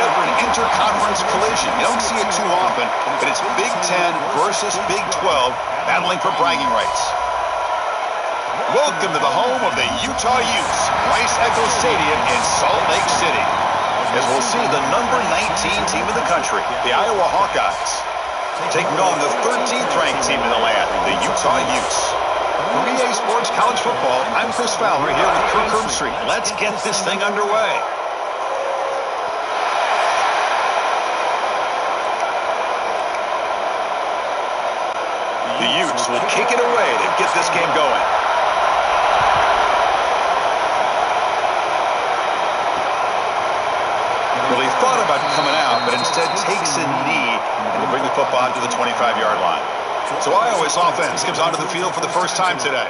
matchup for an interconference collision. You don't see it too often, but it's Big Ten versus Big 12 battling for bragging rights. Welcome to the home of the Utah Utes, Rice Echo Stadium in Salt Lake City, as we'll see the number 19 team in the country, the Iowa Hawkeyes, taking on the 13th ranked team in the land, the Utah Utes. For EA Sports College Football, I'm Chris Fowler here with Kirk Herbstreit. Let's get this thing underway. The Utes will kick it away to get this game going. Well, he thought about coming out, but instead takes a knee and will bring the football to the 25-yard line. So Iowa's offense comes onto the field for the first time today.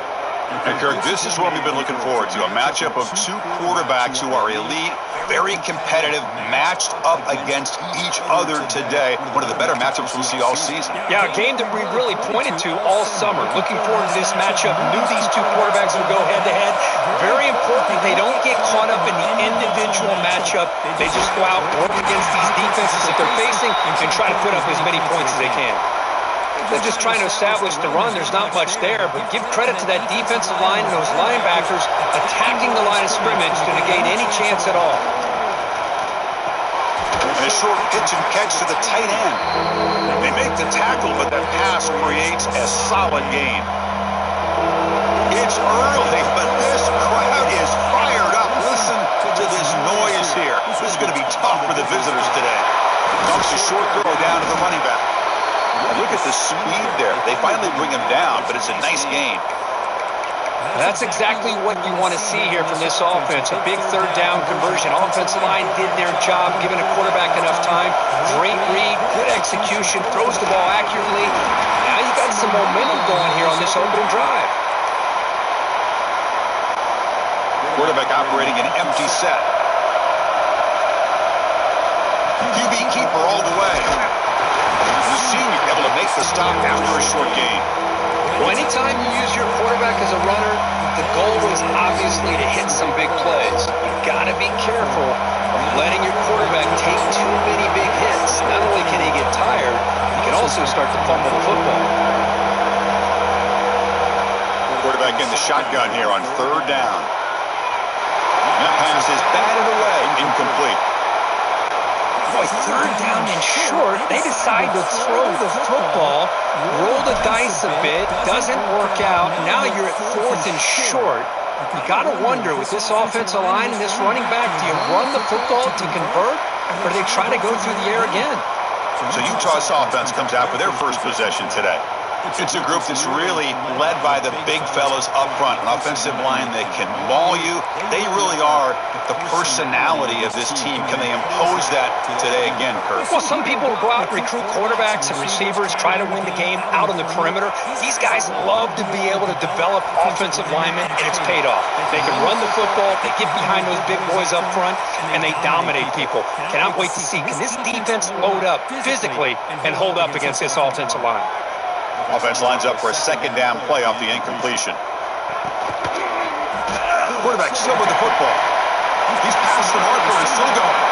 And Kirk, this is what we've been looking forward to, a matchup of two quarterbacks who are elite, very competitive, matched up against each other today. One of the better matchups we'll see all season. Yeah, a game that we really pointed to all summer. Looking forward to this matchup. Knew these two quarterbacks would go head-to-head. Very important they don't get caught up in the individual matchup. They just go out, work against these defenses that they're facing, and try to put up as many points as they can. They're just trying to establish the run. There's not much there, but give credit to that defensive line and those linebackers attacking the line of scrimmage to negate any chance at all. And a short pitch and catch to the tight end. They make the tackle, but that pass creates a solid gain. It's early, but this crowd is fired up. Listen to this noise here. This is going to be tough for the visitors today. Dumps a short throw down to the running back. Look at the speed there. They finally bring him down, but it's a nice gain. That's exactly what you want to see here from this offense. A big third down conversion. Offensive line did their job, giving a quarterback enough time. Great read, good execution, throws the ball accurately. Now you got some momentum going here on this opening drive. Quarterback operating an empty set. QB keeper all the way. The senior able to make the stop after a short gain. Well, anytime you use your quarterback as a runner, the goal is obviously to hit some big plays. You've got to be careful of letting your quarterback take too many big hits. Not only can he get tired, he can also start to fumble the football. Quarterback in the shotgun here on third down. That pass is batted away, incomplete. Boy, third down and short, they decide to throw the football, roll the dice a bit, doesn't work out. Now you're at fourth and short. You got to wonder, with this offensive line and this running back, do you run the football to convert, or do they try to go through the air again? So Utah's offense comes out for their first possession today. It's a group that's really led by the big fellas up front, an offensive line that can maul you. They really are the personality of this team. Can they impose that today again, Kurt? Well, some people go out and recruit quarterbacks and receivers, try to win the game out on the perimeter. These guys love to be able to develop offensive linemen, and it's paid off. They can run the football, they get behind those big boys up front, and they dominate people. Cannot wait to see. Can this defense load up physically and hold up against this offensive line? Offense lines up for a second down play off the incompletion. Quarterback still with the football. He's past the marker and still going.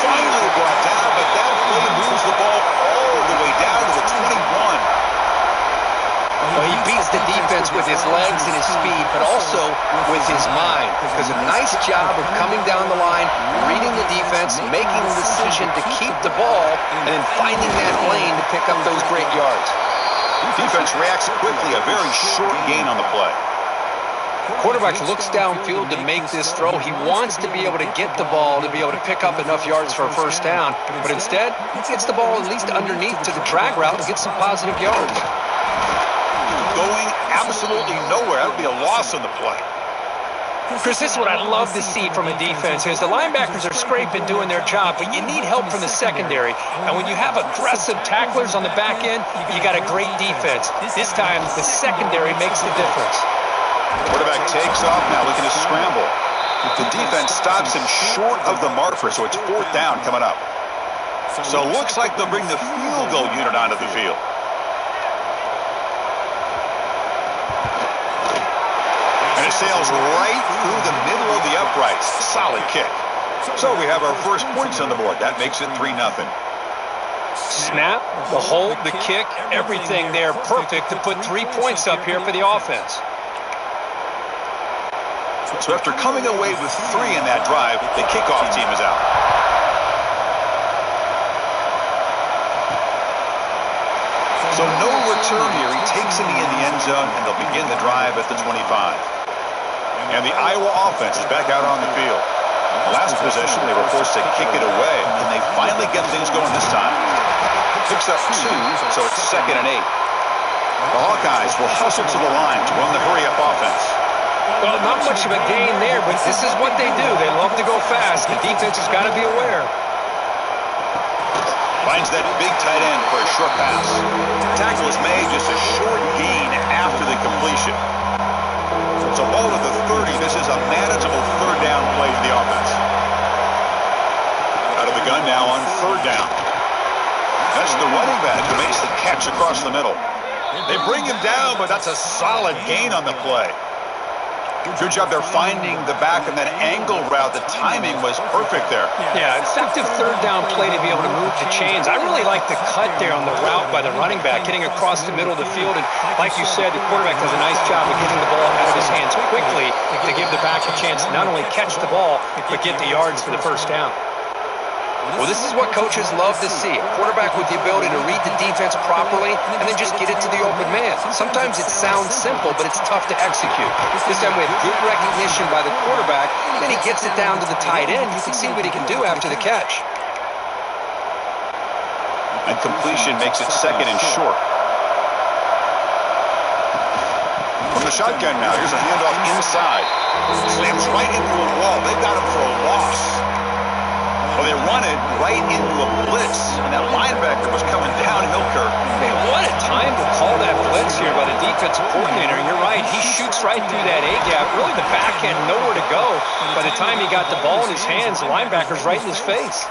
Finally brought down, but that play moves the ball all the way down to the 21. Well, he beats the defense with his legs and his speed, but also with his mind. Does a nice job of coming down the line, reading the defense, making the decision to keep the ball, and then finding that lane to pick up those great yards. Defense reacts quickly, a very short gain on the play. Quarterback looks downfield to make this throw. He wants to be able to get the ball to be able to pick up enough yards for a first down, but instead, he gets the ball at least underneath to the drag route and gets some positive yards. Going absolutely nowhere. That would be a loss on the play. Chris, this is what I'd love to see from a defense is the linebackers are scraping, doing their job, but you need help from the secondary. And when you have aggressive tacklers on the back end, you got a great defense. This time, the secondary makes the difference. Quarterback takes off now, looking to scramble. The defense stops him short of the marker, so it's fourth down coming up. So it looks like they'll bring the field goal unit onto the field. sails right through the middle of the uprights. Solid kick. So we have our first points on the board. That makes it 3-0. Snap, the hold, the kick, everything there perfect to put 3 points up here for the offense. So after coming away with 3 in that drive, the kickoff team is out. So no return here. He takes it in the end zone, and they'll begin the drive at the 25. And the Iowa offense is back out on the field. Last possession, they were forced to kick it away, and they finally get things going this time. Picks up 2, so it's 2nd and 8. The Hawkeyes will hustle to the line to run the hurry-up offense. Well, not much of a gain there, but this is what they do. They love to go fast. The defense has got to be aware. Finds that big tight end for a short pass. Tackle is made, just a short gain after the completion. So ball to the 30. This is a manageable third down play for the offense. Out of the gun now on 3rd down. That's the running back who makes the catch across the middle. They bring him down, but that's a solid gain on the play. Good job there finding the back and that angle route. The timing was perfect there. Yeah, effective third down play to be able to move the chains. I really like the cut there on the route by the running back, getting across the middle of the field. And like you said, the quarterback does a nice job of getting the ball out of his hands quickly to give the back a chance to not only catch the ball, but get the yards for the first down. Well, this is what coaches love to see. A quarterback with the ability to read the defense properly and then just get it to the open man. Sometimes it sounds simple, but it's tough to execute. This time we have good recognition by the quarterback. Then he gets it down to the tight end. You can see what he can do after the catch. And completion makes it 2nd and short. From the shotgun now, here's a handoff inside. Slams right into a wall. They've got him for a loss. Well, they run it right into a blitz, and that linebacker was coming downhill, Kirk. Hey, what a time to call that blitz here by the defensive coordinator. You're right. He shoots right through that A-gap. Really, the back end, nowhere to go. By the time he got the ball in his hands, the linebacker's right in his face.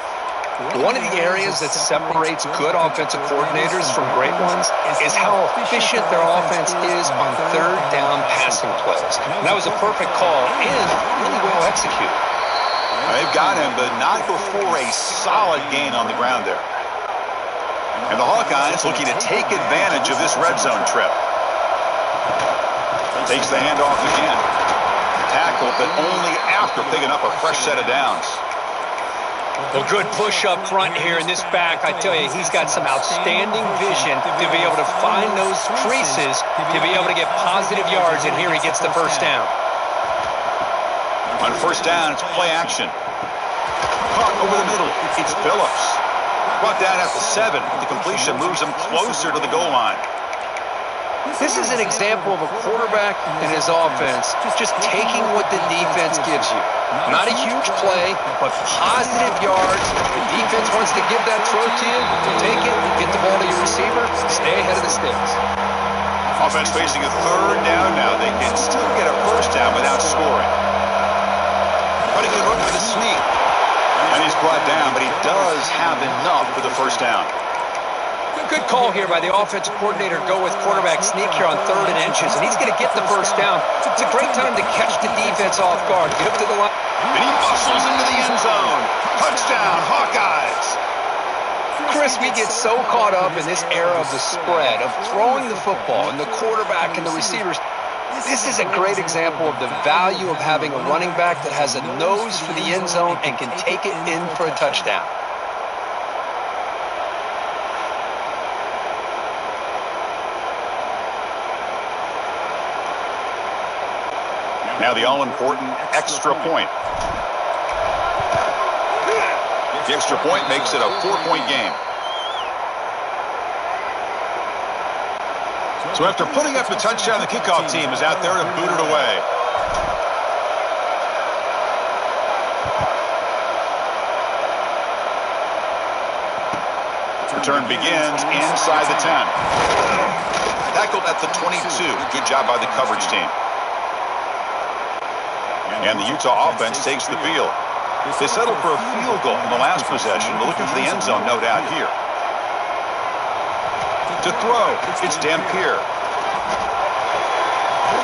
One of the areas that separates good offensive coordinators from great ones is how efficient their offense is on third down passing plays. And that was a perfect call and really well executed. They've got him, but not before a solid gain on the ground there. And the Hawkeyes looking to take advantage of this red zone trip. Takes the handoff again. Tackle, but only after picking up a fresh set of downs. Well, good push up front here in this back. I tell you, he's got some outstanding vision to be able to find those creases, to be able to get positive yards, and here he gets the first down. On 1st down, it's play action. Caught over the middle. It's Phillips. Brought down at the 7. The completion moves him closer to the goal line. This is an example of a quarterback and his offense just taking what the defense gives you. Not a huge play, but positive yards. The defense wants to give that throw to you. You take it, get the ball to your receiver, stay ahead of the sticks. Offense facing a 3rd down now. They can still get a first down without scoring. Pretty good look for the sneak. And he's brought down, but he does have enough for the first down. Good call here by the offensive coordinator to go with quarterback sneak here on 3rd and inches, and he's going to get the first down. It's a great time to catch the defense off guard. Get up to the line. And he bustles into the end zone. Touchdown, Hawkeyes. Chris, we get so caught up in this era of the spread, of throwing the football, and the quarterback and the receivers. This is a great example of the value of having a running back that has a nose for the end zone and can take it in for a touchdown. Now the all-important extra point. The extra point makes it a 4-point game. So after putting up the touchdown, the kickoff team is out there to boot it away. Return begins inside the 10. Tackled at the 22. Good job by the coverage team. And the Utah offense takes the field. They settled for a field goal in the last possession. They're looking for the end zone, no doubt, here. To throw, it's Dampier.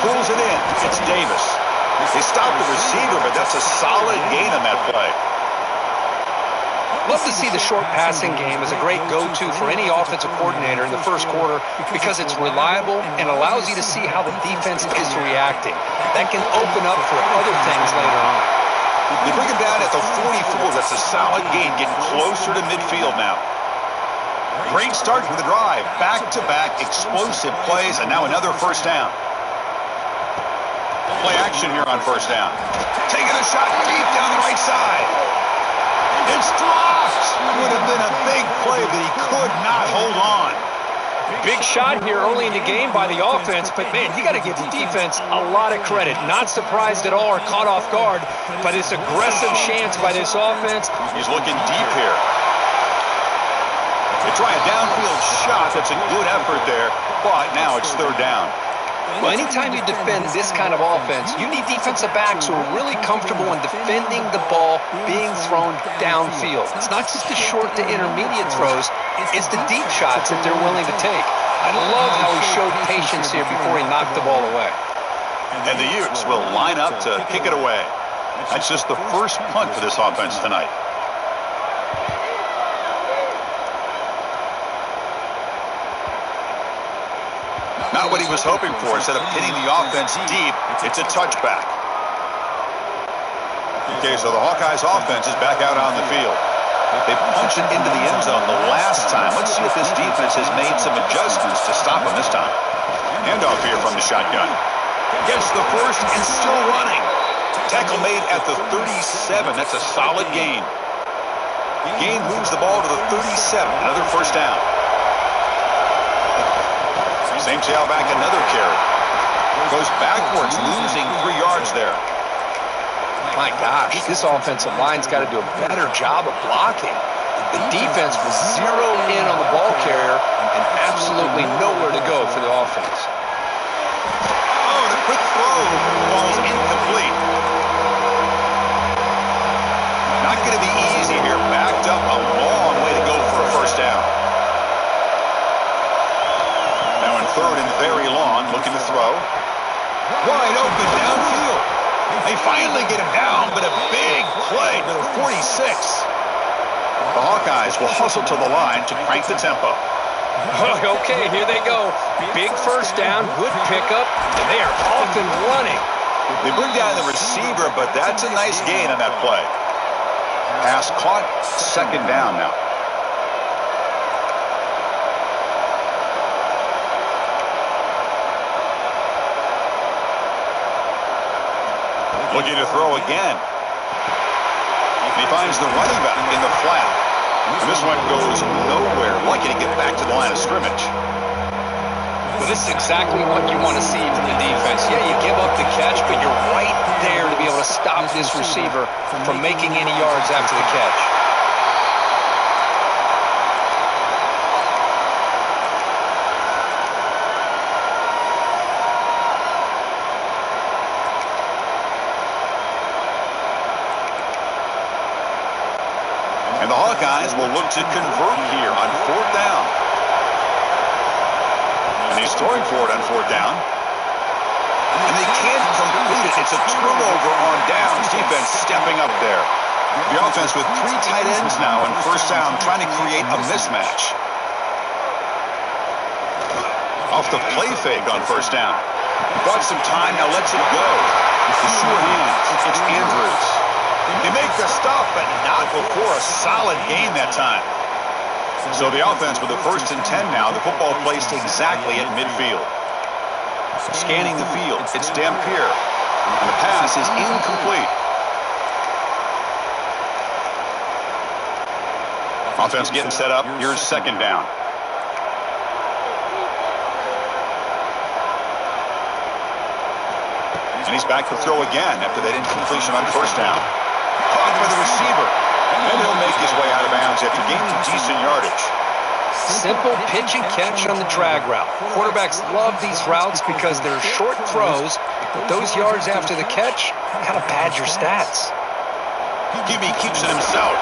Pulls it in, it's Davis. They stopped the receiver, but that's a solid gain on that play. Love to see the short passing game as a great go-to for any offensive coordinator in the first quarter because it's reliable and allows you to see how the defense is reacting. That can open up for other things later on. They bring him down at the 44. That's a solid gain, getting closer to midfield now. Great start for the drive. Back-to-back explosive plays, and now another first down. Play action here on first down. Taking a shot deep down the right side. It's dropped. Would have been a big play, but he could not hold on. Big shot here early in the game by the offense, but man, you got to give the defense a lot of credit. Not surprised at all or caught off guard by this aggressive stance by this offense. He's looking deep here. They try a downfield shot. That's a good effort there, but now it's third down. Well, anytime you defend this kind of offense, you need defensive backs who are really comfortable in defending the ball being thrown downfield. It's not just the short to intermediate throws, it's the deep shots that they're willing to take. I love how he showed patience here before he knocked the ball away. And the Utes will line up to kick it away. That's just the first punt for this offense tonight. Not what he was hoping for. Instead of hitting the offense deep, it's a touchback. Okay, so the Hawkeyes offense is back out on the field. They punched it into the end zone the last time. Let's see if this defense has made some adjustments to stop them this time. Handoff here from the shotgun. Gets the first and still running. Tackle made at the 37. That's a solid gain. Gain moves the ball to the 37. Another first down. Same tailback, another carry. Goes backwards, losing 3 yards there. My gosh, this offensive line's got to do a better job of blocking. The defense was zeroed in on the ball carrier and absolutely nowhere to go for the offense. Oh, the quick throw falls incomplete. Not going to be easy here. Backed up a long way to go for a first down. Now in third and very long, looking to throw. Wide open downfield. They finally get him down, but a big play to the 46. The Hawkeyes will hustle to the line to crank the tempo. Okay, here they go. Big first down, good pickup, and they are off and running. They bring down the receiver, but that's a nice gain on that play. Pass caught, second down now. Looking to throw again. He finds the running back in the flat. And this one goes nowhere. Lucky to get back to the line of scrimmage. Well, this is exactly what you want to see from the defense. Yeah, you give up the catch, but you're right there to be able to stop this receiver from making any yards after the catch. And the Hawkeyes will look to convert here on fourth down. And he's throwing for it on fourth down. And they can't complete it. It's a turnover on downs. Defense stepping up there. The offense with 3 tight ends now on first down, trying to create a mismatch. Off the play fake on first down. Bought some time, now lets it go. It's the sure hands. It's Andrews. They make the stop, but not before a solid gain that time. So the offense with the first and 10 now, the football placed exactly at midfield. Scanning the field, it's Dampier. And the pass is incomplete. Offense getting set up, here's second down. And he's back to throw again after that incompletion on first down. Caught by the receiver. And he'll make his way out of bounds after gaining decent yardage. Simple pitch and catch on the drag route. Quarterbacks love these routes because they're short throws, but those yards after the catch kind of pad your stats. Gibby keeps it himself.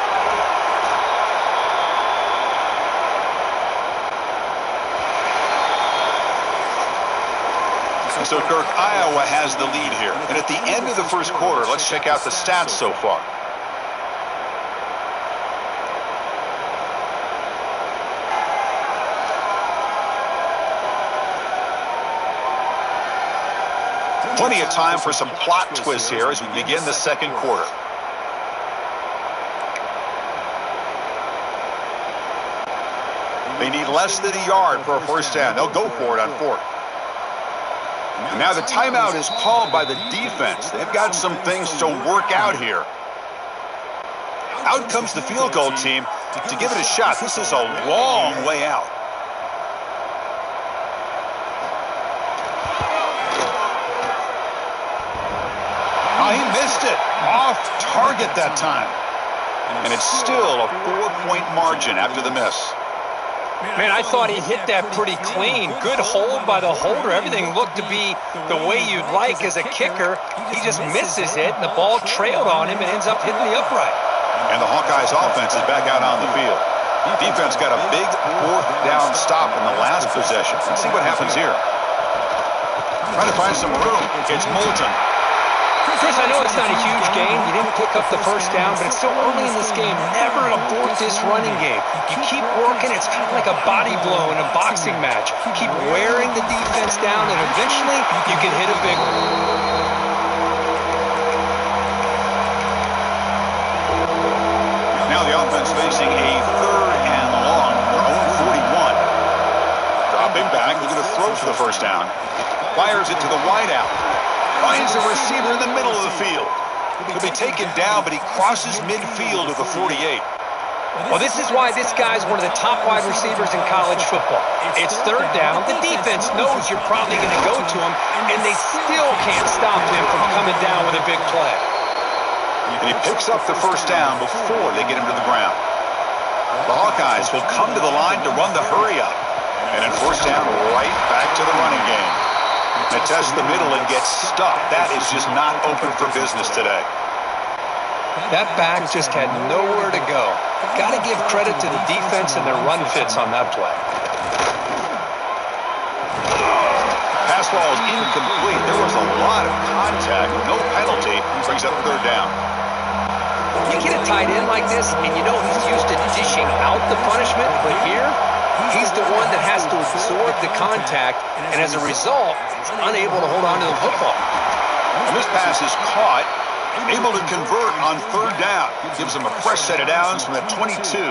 So, Kirk, Iowa has the lead here. And at the end of the first quarter, let's check out the stats so far. Plenty of time for some plot twists here as we begin the second quarter. They need less than a yard for a first down. They'll go for it on fourth. And now the timeout is called by the defense. They've got some things to work out here. Out comes the field goal team to give it a shot. This is a long way out. Oh, he missed it. Off target that time. And it's still a 4-point margin after the miss. Man, I thought he hit that pretty clean. Good hold by the holder. Everything looked to be the way you'd like as a kicker. He just misses it, and the ball trailed on him and ends up hitting the upright. And the Hawkeyes offense is back out on the field. Defense got a big fourth down stop in the last possession. Let's see what happens here. Trying to find some room. It's Moulton. Chris, I know it's not a huge game. You didn't pick up the first down, but it's still early in this game. Never abort this running game. You keep working. It's kind of like a body blow in a boxing match. Keep wearing the defense down, and eventually you can hit a big one. Now the offense facing a third and long. Their own 41. Dropping back, looking to throw for the first down. Fires it to the wideout. Finds a receiver in the middle of the field. He'll be taken down, but he crosses midfield of the 48. Well, this is why this guy's one of the top wide receivers in college football. It's third down. The defense knows you're probably going to go to him, and they still can't stop him from coming down with a big play. And he picks up the first down before they get him to the ground. The Hawkeyes will come to the line to run the hurry up. And then first down right back to the running game. They test the middle and get stuck. That is just not open for business today. That back just had nowhere to go. Got to give credit to the defense and their run fits on that play. Pass ball is incomplete. There was a lot of contact. No penalty. Brings up third down. You get a tight end like this, and you know he's used to dishing out the punishment, but here, he's the one that has to absorb the contact, and as a result, he's unable to hold on to the football. And this pass is caught, able to convert on third down. Gives him a fresh set of downs from the 22.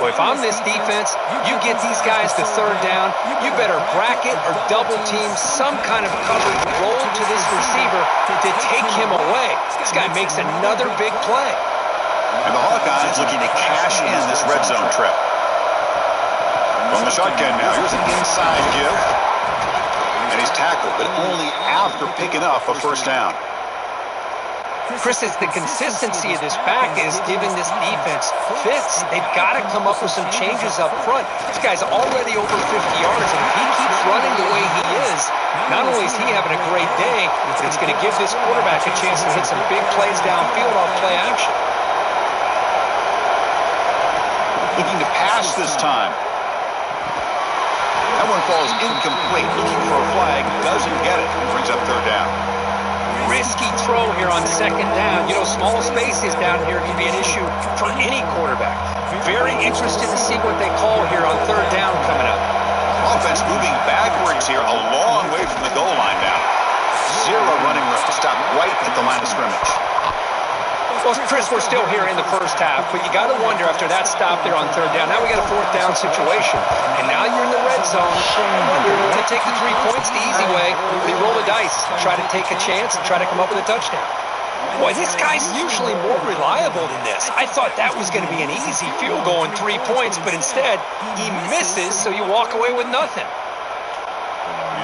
Well, if I'm this defense, you get these guys to third down, you better bracket or double team some kind of coverage roll to this receiver to take him away. This guy makes another big play. And the Hawkeyes looking to cash in this red zone trip. From the shotgun now, here's an inside give. And he's tackled, but only after picking up a first down. Chris, it's the consistency of this back is giving this defense fits. They've got to come up with some changes up front. This guy's already over 50 yards, and if he keeps running the way he is, not only is he having a great day, but it's going to give this quarterback a chance to hit some big plays downfield off play action. Looking to pass this time. That one falls incomplete. Looking for a flag. Doesn't get it. Brings up third down. Risky throw here on second down. You know, small spaces down here can be an issue for any quarterback. Very interested to see what they call here on third down coming up. Offense moving backwards here, a long way from the goal line now. Zero running room to stop right at the line of scrimmage. Well, Chris, we're still here in the first half, but you got to wonder after that stop there on third down. Now we got a fourth down situation, and now you're in the red zone. You're going to take the 3 points the easy way. You roll the dice, try to take a chance, and try to come up with a touchdown. Boy, this guy's usually more reliable than this. I thought that was going to be an easy field goal in 3 points, but instead he misses, so you walk away with nothing.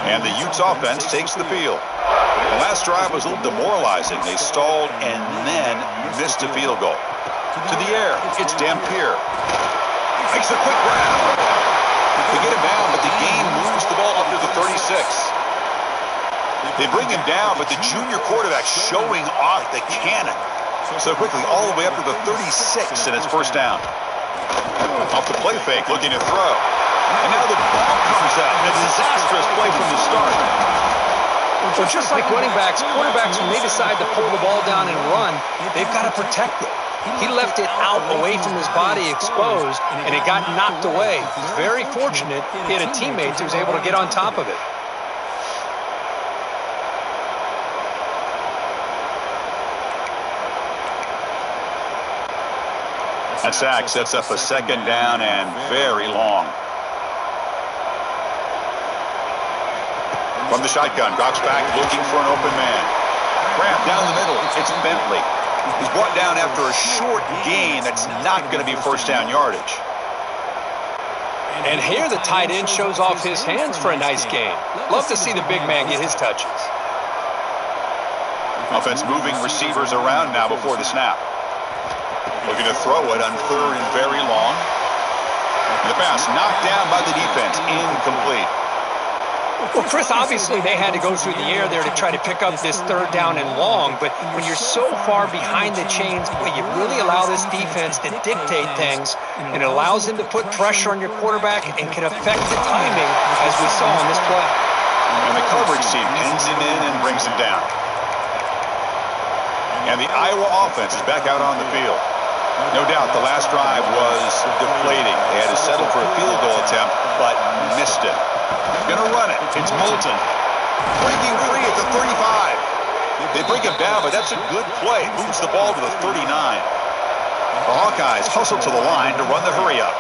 And the Utes offense takes the field. The last drive was a little demoralizing. They stalled and then missed a field goal. To the air, it's Dampier. Makes a quick grab. They get him down, but the game moves the ball up to the 36. They bring him down, but the junior quarterback showing off the cannon. So quickly, all the way up to the 36, and it's first down. Off the play fake, looking to throw. And now the ball comes out. A disastrous play from the start. Well, just like running backs, quarterbacks, when they decide to pull the ball down and run, they've got to protect it. He left it out away from his body exposed, and it got knocked away. Very fortunate he had a teammate who was able to get on top of it. That sack sets up a second down and very long. From the shotgun, Goff's back looking for an open man. Grab down the middle. It's Bentley. He's brought down after a short gain that's not going to be first down yardage. And here the tight end shows off his hands for a nice gain. Love to see the big man get his touches. Offense moving receivers around now before the snap. Looking to throw it on third and very long. The pass knocked down by the defense. Incomplete. Well, Chris, obviously they had to go through the air there to try to pick up this third down and long, but when you're so far behind the chains, boy, you really allow this defense to dictate things, and it allows them to put pressure on your quarterback and can affect the timing, as we saw on this play. And the coverage team pins him in and brings him down. And the Iowa offense is back out on the field. No doubt the last drive was deflating. They had to settle for a field goal attempt, but missed it. Going to run it. It's Moulton. Breaking free at the 35. They bring him down, but that's a good play. Moves the ball to the 39. The Hawkeyes hustle to the line to run the hurry-up.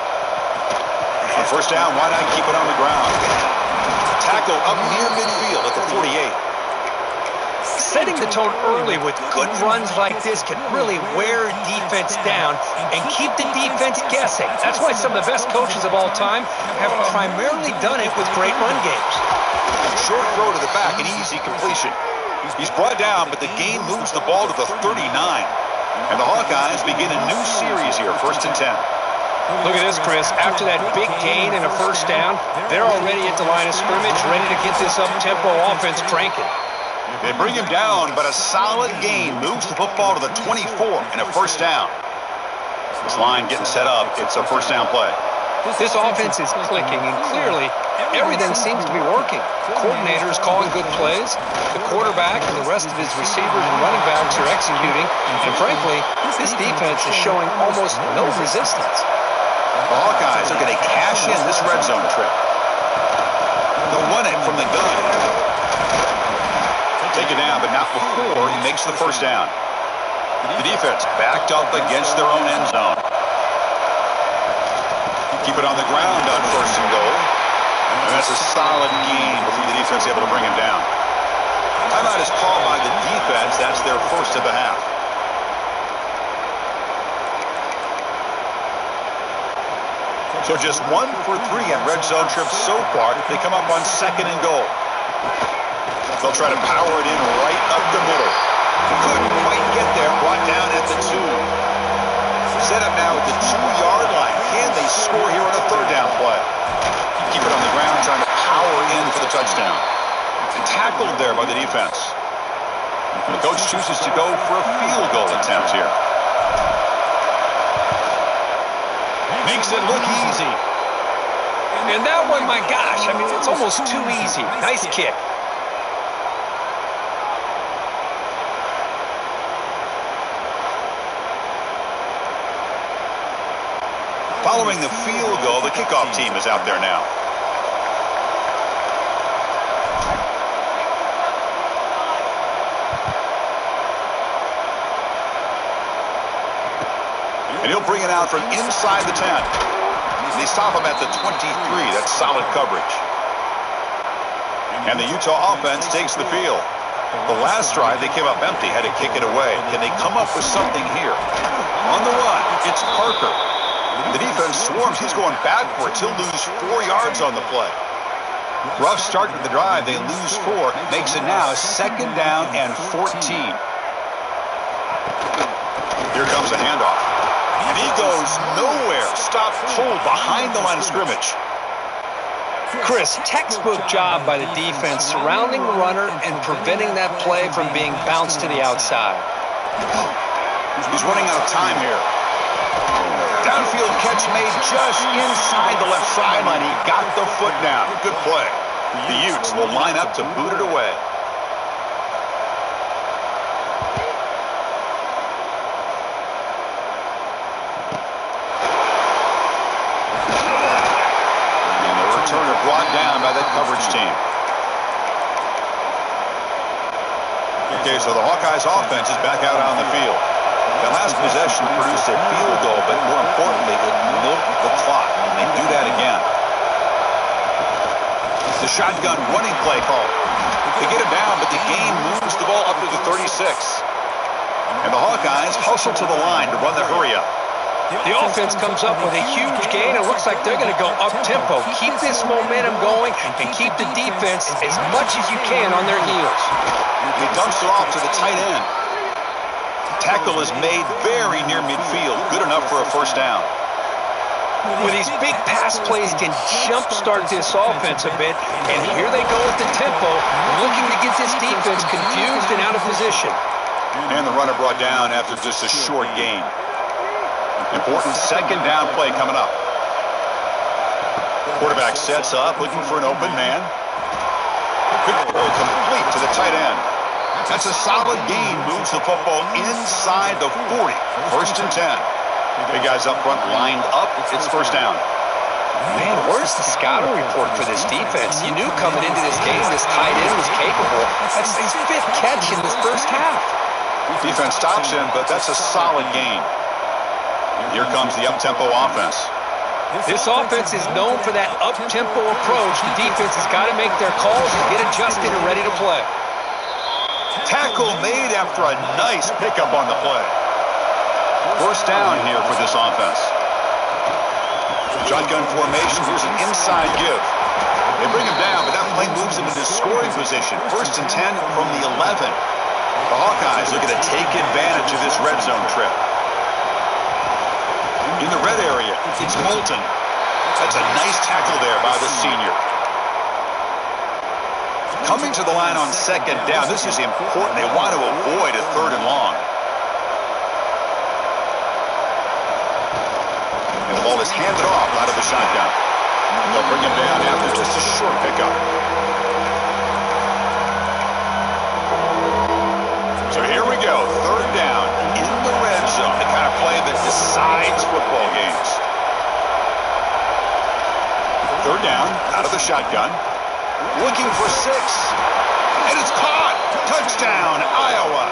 On first down, why not keep it on the ground? Tackle up near midfield at the 48. Setting the tone early with good runs like this can really wear defense down and keep the defense guessing. That's why some of the best coaches of all time have primarily done it with great run games. Short throw to the back, an easy completion. He's brought down, but the gain moves the ball to the 39. And the Hawkeyes begin a new series here, first and 10. Look at this, Chris. After that big gain and a first down, they're already at the line of scrimmage, ready to get this up-tempo offense cranking. They bring him down, but a solid gain moves the football to the 24 and a first down. This line getting set up. It's a first down play. This offense is clicking, and clearly everything seems to be working. Coordinators calling good plays. The quarterback and the rest of his receivers and running backs are executing. And frankly, this defense is showing almost no resistance. The Hawkeyes are going to cash in this red zone trip. They'll run it from the gun. Take it down, but not before he makes the first down. The defense backed up against their own end zone. Keep it on the ground on first and goal. And that's a solid gain before the defense is able to bring him down. Timeout is called by the defense. That's their first of the half. So just 1 for 3 on red zone trips so far. They come up on second and goal. They'll try to power it in right up the middle. Couldn't quite get there. Brought down at the 2. Set up now at the 2-yard line. Can they score here on a third down play? Keep it on the ground, trying to power in for the touchdown. Tackled there by the defense. And the coach chooses to go for a field goal attempt here. Makes it look easy. And that one, my gosh, I mean, it's almost too easy. Nice kick. Following the field goal, the kickoff team is out there now. And he'll bring it out from inside the 10. They stop him at the 23. That's solid coverage. And the Utah offense takes the field. The last drive, they came up empty, had to kick it away. Can they come up with something here? On the run, it's Parker. The defense swarms. He's going backwards. He'll lose 4 yards on the play. Rough start to the drive. They lose 4. Makes it now second down and 14. Here comes a handoff. And he goes nowhere. Stop pulled behind the line of scrimmage. Chris, textbook job by the defense surrounding the runner and preventing that play from being bounced to the outside. He's running out of time here. Downfield catch made just inside the left sideline. He got the foot down. Good play. The Utes will line up to boot it away. Okay, so the Hawkeyes offense is back out on the field. That last possession produced a field goal, but more importantly, it milked the clock. And they do that again. The shotgun running play call. They get him down, but the game moves the ball up to the 36. And the Hawkeyes hustle to the line to run the hurry-up. The offense comes up with a huge gain. It looks like they're going to go up-tempo. Keep this momentum going and keep the defense as much as you can on their heels. He dumps it off to the tight end. Tackle is made very near midfield. Good enough for a first down. With these big pass plays can jumpstart this offense a bit. And here they go with the tempo, looking to get this defense confused and out of position. And the runner brought down after just a short gain. Important second down play coming up. Quarterback sets up, looking for an open man. Quick throw complete to the tight end. That's a solid gain. Moves the football inside the 40. First and 10. Big guys up front lined up. It's first down. Man, where's the scouting report for this defense? You knew coming into this game this tight end was capable. That's his 5th catch in this first half. Defense stops him, but that's a solid gain. Here comes the up-tempo offense. This offense is known for that up-tempo approach. The defense has got to make their calls and get adjusted and ready to play. Tackle made after a nice pickup on the play. First down here for this offense. Shotgun formation. Here's an inside give. They bring him down, but that play moves him into scoring position. First and 10 from the 11. The Hawkeyes looking to take advantage of this red zone trip. In the red area, it's Moulton. That's a nice tackle there by the senior. Coming to the line on second down. This is important. They want to avoid a third and long. And the ball is handed off out of the shotgun. They'll bring him down after just a short pickup. So here we go. Third down in the red zone. The kind of play that decides football games. Third down out of the shotgun. Looking for 6. And it's caught. Touchdown, Iowa.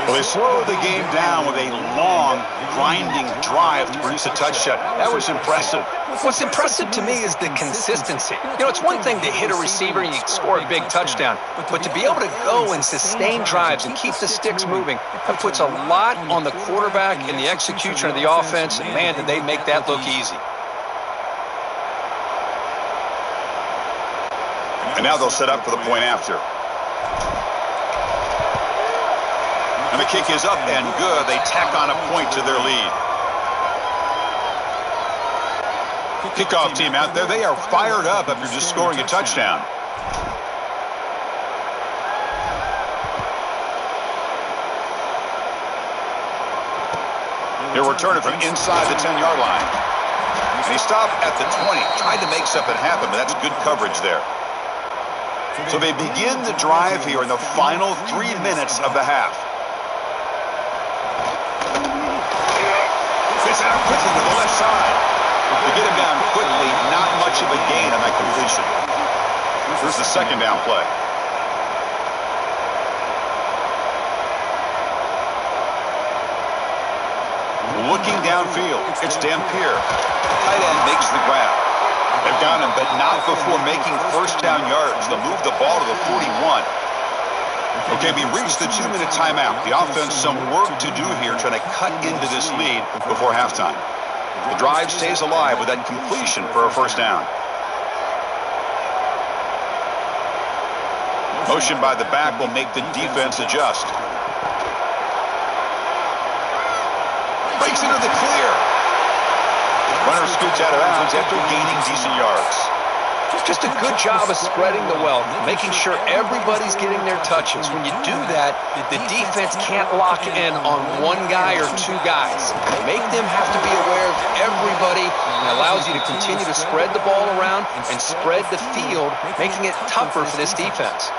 Well, they slowed the game down with a long, grinding drive to produce a touchdown. That was impressive. What's impressive to me is the consistency. You know, it's one thing to hit a receiver and you score a big touchdown, but to be able to go and sustain drives and keep the sticks moving, that puts a lot on the quarterback and the execution of the offense, and man, did they make that look easy. And now they'll set up for the point after. And the kick is up and good. They tack on a point to their lead. Kickoff team out there. They are fired up after just scoring a touchdown. They'll return it from inside the 10-yard line. And he stopped at the 20. Tried to make something happen, but that's good coverage there. So they begin the drive here in the final 3 minutes of the half. It's out quickly to the left side. To get him down quickly, not much of a gain on that completion. Here's the second down play. Looking downfield, it's Dampier. Tight end makes the grab. They've got him, but not before making first down yards. They'll move the ball to the 41. Okay, we reached the 2-minute timeout. The offense some work to do here, trying to cut into this lead before halftime. The drive stays alive with that completion for a first down. Motion by the back will make the defense adjust. Breaks into the clear. Runner scoots out of bounds after gaining decent yards. Just a good job of spreading the wealth, making sure everybody's getting their touches. When you do that, the defense can't lock in on one guy or two guys. Make them have to be aware of everybody, and allows you to continue to spread the ball around and spread the field, making it tougher for this defense.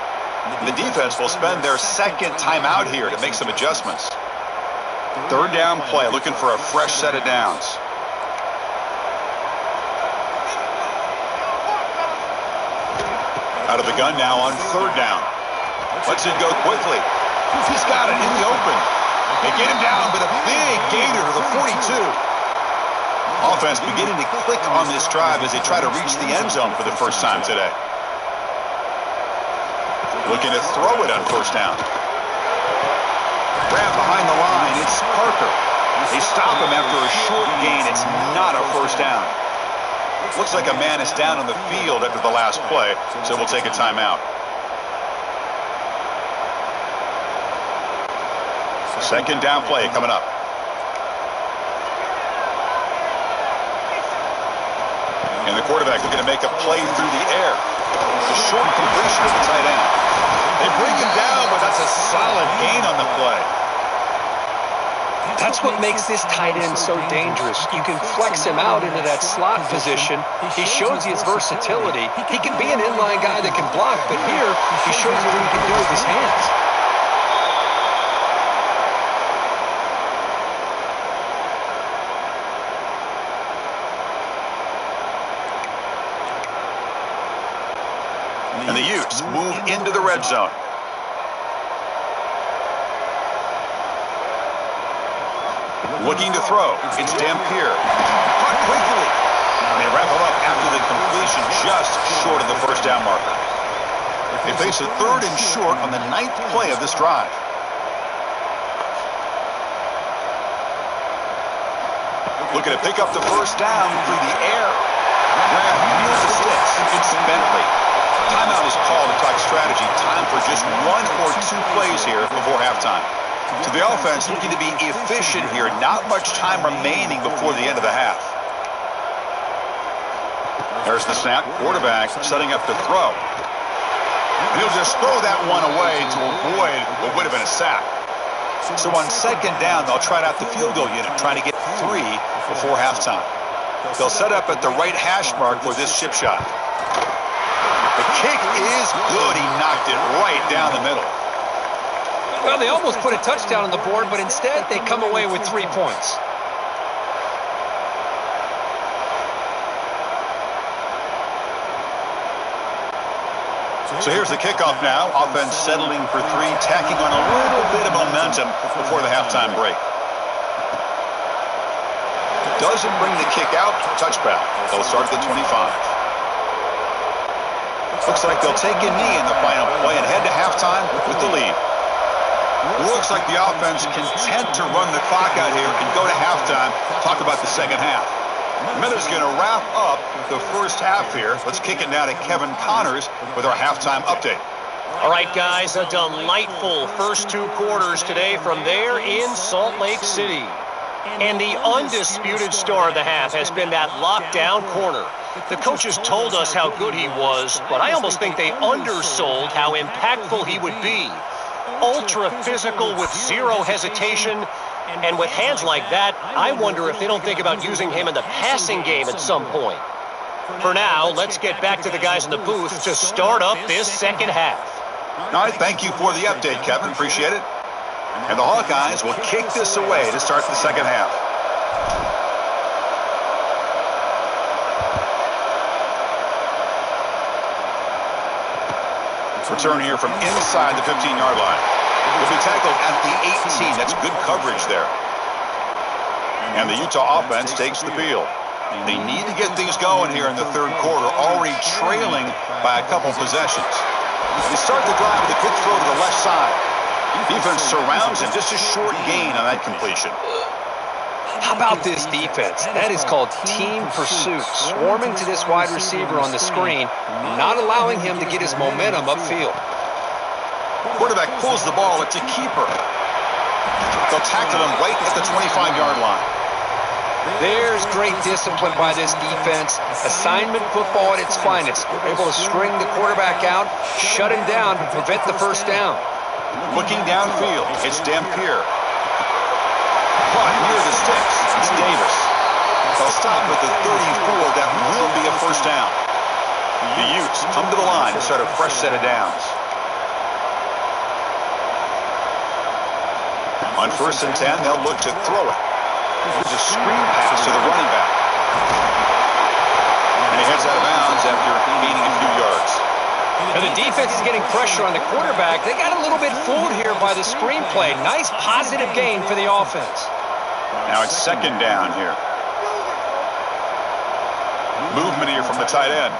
The defense will spend their second timeout here to make some adjustments. Third down play, looking for a fresh set of downs. Out of the gun now on third down. Lets it go quickly. He's got it in the open. They get him down, but a big gainer to the 42. Offense beginning to click on this drive as they try to reach the end zone for the first time today. Looking to throw it on first down. Grab behind the line. It's Parker. They stop him after a short gain. It's not a first down. Looks like a man is down on the field after the last play, so we'll take a timeout. Second down play coming up. And the quarterback looking to make a play through the air. A short completion of the tight end. They bring him down, but that's a solid gain on the play. That's what makes this tight end so dangerous. You can flex him out into that slot position. He shows you his versatility. He can be an inline guy that can block, but here he shows you what he can do with his hands. And the Utes move into the red zone. Looking to throw. It's Dampier. Caught quickly. And they wrap him up after the completion just short of the first down marker. They face a third and short on the 9th play of this drive. Looking to pick up the first down through the air. Grab near the sticks. It's Bentley. Timeout is called to talk strategy. Time for just 1 or 2 plays here before halftime. To the offense, looking to be efficient here. Not much time remaining before the end of the half. There's the snap. Quarterback setting up to throw. And he'll just throw that one away to avoid what would have been a sack. So on second down, they'll try out the field goal unit, trying to get 3 before halftime. They'll set up at the right hash mark for this chip shot. The kick is good. He knocked it right down the middle. Well, they almost put a touchdown on the board, but instead they come away with 3 points. So here's the kickoff now. Offense settling for 3, tacking on a little bit of momentum before the halftime break. Doesn't bring the kick out. Touchback. They'll start at the 25. Looks like they'll take a knee in the final play and head to halftime with the lead. Looks like the offense content to run the clock out here and go to halftime. Talk about the second half. Miller's going to wrap up the first half here. Let's kick it now to Kevin Connors with our halftime update. All right, guys, a delightful first 2 quarters today from there in Salt Lake City. And the undisputed star of the half has been that lockdown corner. The coaches told us how good he was, but I almost think they undersold how impactful he would be. Ultra physical with 0 hesitation, and with hands like that, I wonder if they don't think about using him in the passing game at some point. For now, let's get back to the guys in the booth to start up this second half. All right, thank you for the update, Kevin. Appreciate it. And the Hawkeyes will kick this away to start the second half. Return here from inside the 15-yard line. Will be tackled at the 18. That's good coverage there. And the Utah offense takes the field. They need to get things going here in the third quarter, already trailing by a couple possessions. They start the drive with a quick throw to the left side. Defense surrounds him. Just a short gain on that completion. How about this defense? That is called team pursuit. Swarming to this wide receiver on the screen, not allowing him to get his momentum upfield. Quarterback pulls the ball. It's a keeper. They'll tackle him right at the 25-yard line. There's great discipline by this defense. Assignment football at its finest. They're able to string the quarterback out, shut him down to prevent the first down. Looking downfield, it's Dampier. Caught near the sticks. It's Davis. They'll stop with the 34. That will be a first down. The Utes come to the line to start a fresh set of downs. On 1st and 10, they'll look to throw it. There's a screen pass to the running back. And he heads out of bounds after gaining a few yards. And the defense is getting pressure on the quarterback. They got a little bit fooled here by the screenplay. Nice positive gain for the offense. Now it's second down here. Movement here from the tight end.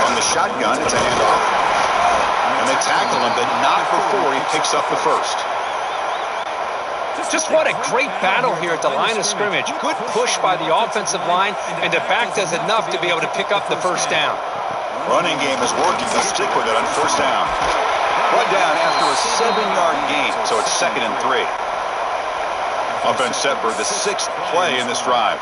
From the shotgun, it's a handoff. And they tackle him, but not before he picks up the first. Just what a great battle here at the line of scrimmage. Good push by the offensive line, and the back does enough to be able to pick up the first down. Running game is working. They'll stick with it on first down. Brought down after a 7-yard gain, so it's 2nd and 3. Offense set for the 6th play in this drive.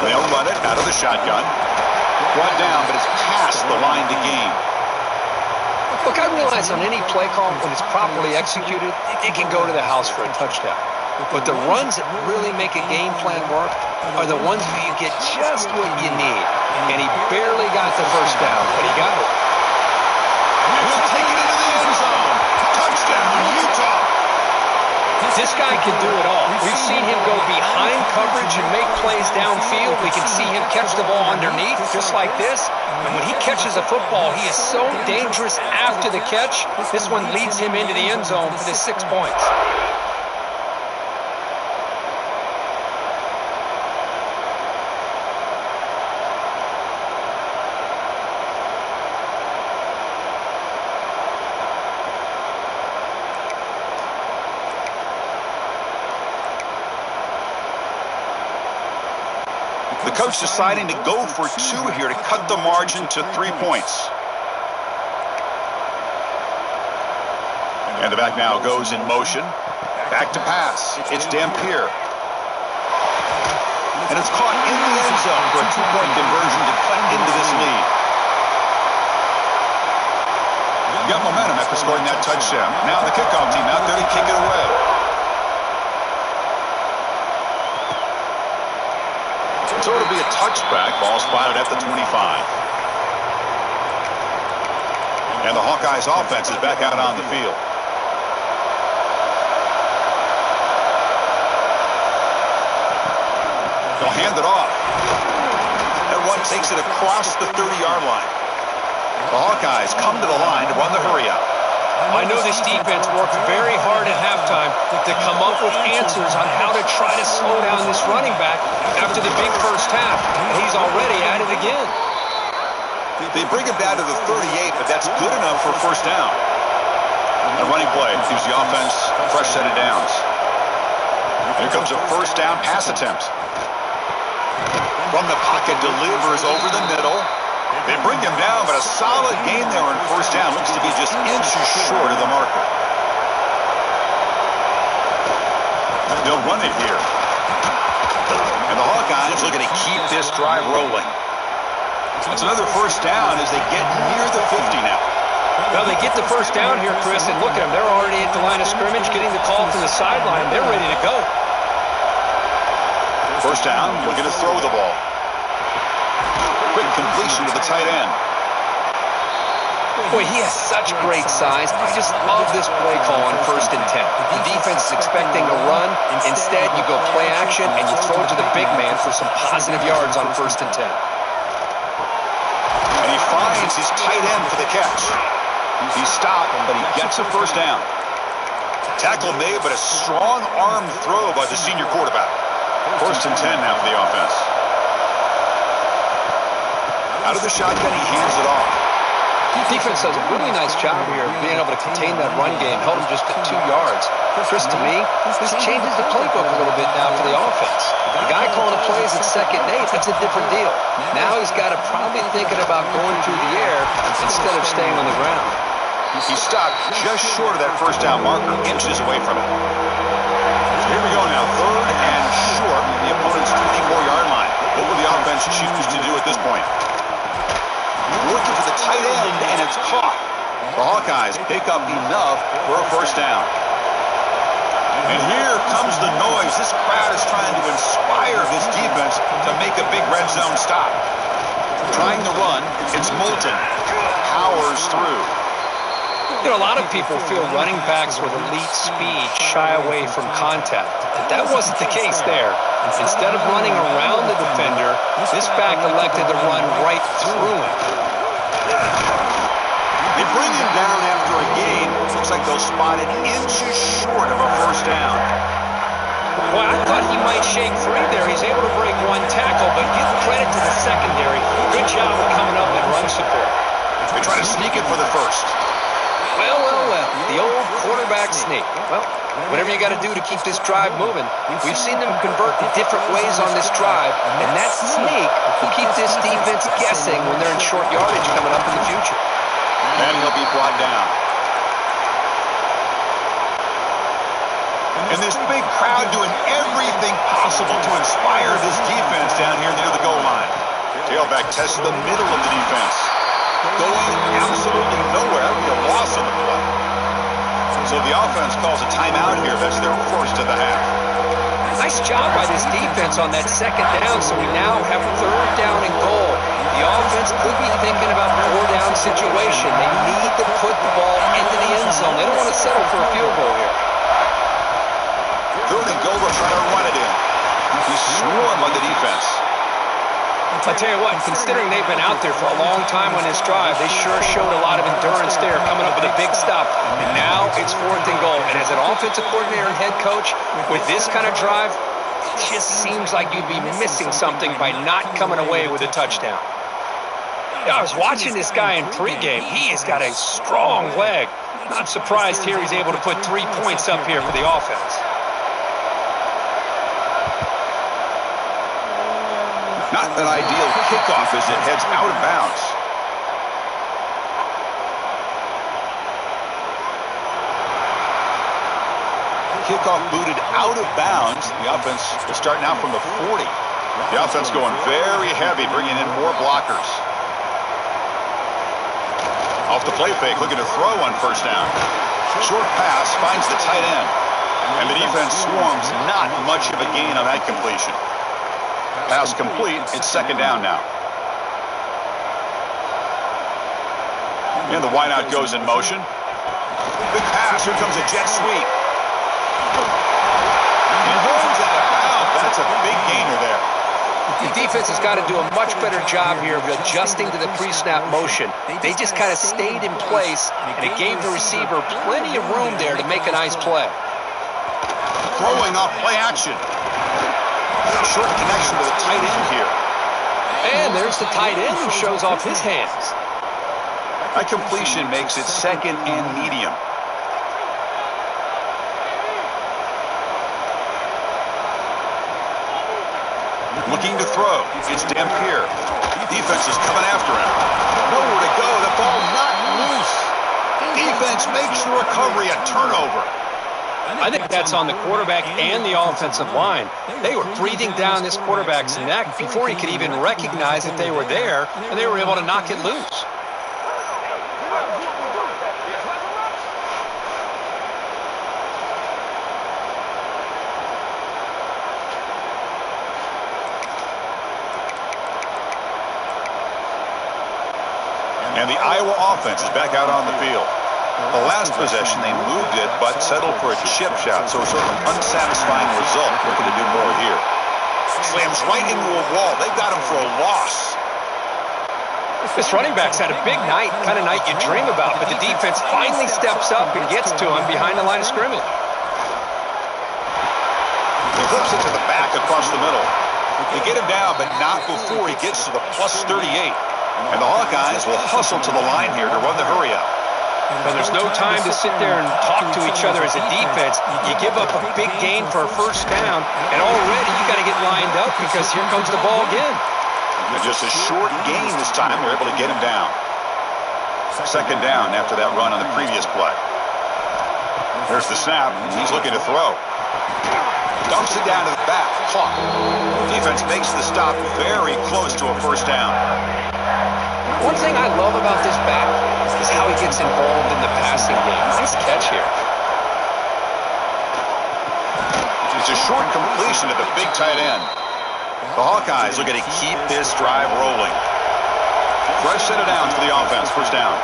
They'll run it out of the shotgun. Brought down, but it's past the line to gain. Look, I realize on any play call, when it's properly executed, it can go to the house for a touchdown. But the runs that really make a game plan work are the ones where you get just what you need. And he barely got the first down, but he got it. He'll take it into the end zone. Touchdown, Utah. This guy can do it all. We've seen him go behind coverage and make plays downfield. We can see him catch the ball underneath, just like this. And when he catches a football, he is so dangerous after the catch. This one leads him into the end zone for the 6 points. The coach deciding to go for 2 here to cut the margin to 3 points. And the back now goes in motion. Back to pass. It's Dampier. And it's caught in the end zone for a 2-point conversion to cut into this lead. Got momentum after scoring that touchdown. Now the kickoff team out there to kick it away. So it'll be a touchback. Ball spotted at the 25. And the Hawkeyes offense is back out on the field. They'll hand it off. That one takes it across the 30-yard line. The Hawkeyes come to the line to run the hurry up. I know this defense worked very hard at halftime to come up with answers on how to try to slow down this running back after the big first half. And he's already at it again. They bring him down to the 38, but that's good enough for a first down. A running play gives the offense a fresh set of downs. Here comes a first down pass attempt. From the pocket, delivers over the middle. They bring him down, but a solid gain there on first down. Looks to be just inches short of the marker. They'll run it here. And the Hawkeyes looking to keep this drive rolling. It's another first down as they get near the 50 now. Well, they get the first down here, Chris, and look at them. They're already at the line of scrimmage, getting the call from the sideline. They're ready to go. First down, looking to throw the ball. Quick completion to the tight end. Boy, he has such great size. I just love this play call on 1st and 10. The defense is expecting a run. Instead, you go play action, and you throw it to the big man for some positive yards on 1st and 10. And he finds his tight end for the catch. He's stopped, but he gets a first down. Tackle made, but a strong arm throw by the senior quarterback. 1st and 10 now for the offense. Out of the shotgun, he hands it off. Defense does a really nice job here of being able to contain that run game, held him just at 2 yards. Chris, to me, this changes the playbook a little bit now for the offense. The guy calling the plays at 2nd and 8, that's a different deal. Now he's got to probably thinking about going through the air instead of staying on the ground. He stopped just short of that first down marker, inches away from it. Here we go now, 3rd and short, the opponent's 24-yard line. What will the offense choose to do at this point? Looking for the tight end, and it's caught. The Hawkeyes pick up enough for a first down. And here comes the noise. This crowd is trying to inspire this defense to make a big red zone stop. Trying to run, it's Moulton. Powers through. You know, a lot of people feel running backs with elite speed shy away from contact. But that wasn't the case there. Instead of running around the defender, this back elected to run right through him. They bring him down after a gain. Looks like they'll spot it inches short of a first down. Well, I thought he might shake free there. He's able to break one tackle, but give credit to the secondary. Good job of coming up and run support. They try to sneak it for the first. Well. The old quarterback sneak. Well, whatever you got to do to keep this drive moving. We've seen them convert in different ways on this drive, and that sneak will keep this defense guessing when they're in short yardage coming up in the future. And he'll be brought down. And this big crowd doing everything possible to inspire this defense down here near the goal line. Tailback tests the middle of the defense. Going absolutely nowhere. That would be a loss on the play. So the offense calls a timeout here. That's their first of the half. Nice job by this defense on that second down, so we now have third down and goal. The offense could be thinking about a four-down situation. They need to put the ball into the end zone. They don't want to settle for a field goal here. Third and goal, they're trying to run it in. He's swarmed by the defense. I tell you what, considering they've been out there for a long time on this drive, they sure showed a lot of endurance there, coming up with a big stop. And now it's fourth and goal. And as an offensive coordinator and head coach, with this kind of drive, it just seems like you'd be missing something by not coming away with a touchdown. I was watching this guy in pregame. He has got a strong leg. Not surprised here he's able to put 3 points up here for the offense. Not an ideal kickoff as it heads out of bounds. Kickoff booted out of bounds. The offense will start now from the 40. The offense going very heavy, bringing in more blockers. Off the play fake, looking to throw on first down. Short pass finds the tight end. And the defense swarms, not much of a gain on that completion. Pass complete. It's second down now. And the wideout goes in motion. Big pass. Here comes a jet sweep. And goes out of bounds. That's a big gainer there. The defense has got to do a much better job here of adjusting to the pre-snap motion. They just kind of stayed in place, and it gave the receiver plenty of room there to make a nice play. Throwing off play action. Short connection to the tight end here. And there's the tight end who shows off his hands. That completion makes it second and medium. Looking to throw. It's Dampier. Defense is coming after him. Nowhere to go. The ball not loose. Defense makes the recovery a turnover. I think that's on the quarterback and the offensive line. They were breathing down this quarterback's neck before he could even recognize that they were there, and they were able to knock it loose. And the Iowa offense is back out on the field. The last possession, they moved it, but settled for a chip shot, so sort of an unsatisfying result. Looking to do more here. Slams right into a wall. They've got him for a loss. This running back's had a big night, kind of night you dream about, but the defense finally steps up and gets to him behind the line of scrimmage. He flips it to the back across the middle. They get him down, but not before he gets to the plus 38. And the Hawkeyes will hustle to the line here to run the hurry up. Well, there's no time to sit there and talk to each other as a defense. You give up a big gain for a first down, and already you got to get lined up because here comes the ball again. And just a short gain this time. They're able to get him down. Second down after that run on the previous play. There's the snap. He's looking to throw. Dumps it down to the back. Caught. Defense makes the stop very close to a first down. One thing I love about this back is how he gets involved in the passing game. Nice catch here. It's a short completion to the big tight end. The Hawkeyes looking to keep this drive rolling. Fresh set of downs for the offense. First down.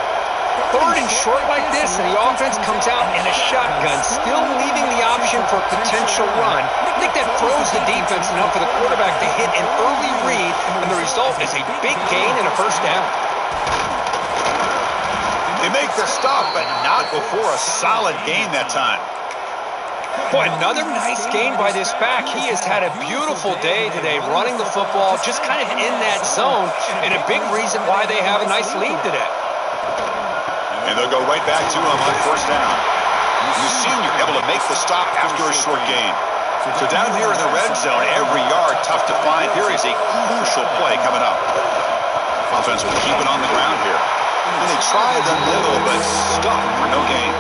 Third and short like this, and the offense comes out in a shotgun, still leaving the option for a potential run. I think that throws the defense enough for the quarterback to hit an early read, and the result is a big gain and a first down. They make the stop, but not before a solid gain that time. Boy, another nice gain by this back. He has had a beautiful day today running the football, just kind of in that zone, and a big reason why they have a nice lead today. And they'll go right back to him on first down. The senior able to make the stop after a short gain. So down here in the red zone, every yard tough to find. Here is a crucial play coming up. Offense will keep it on the ground here. And they tried the middle, but stuck for no gain.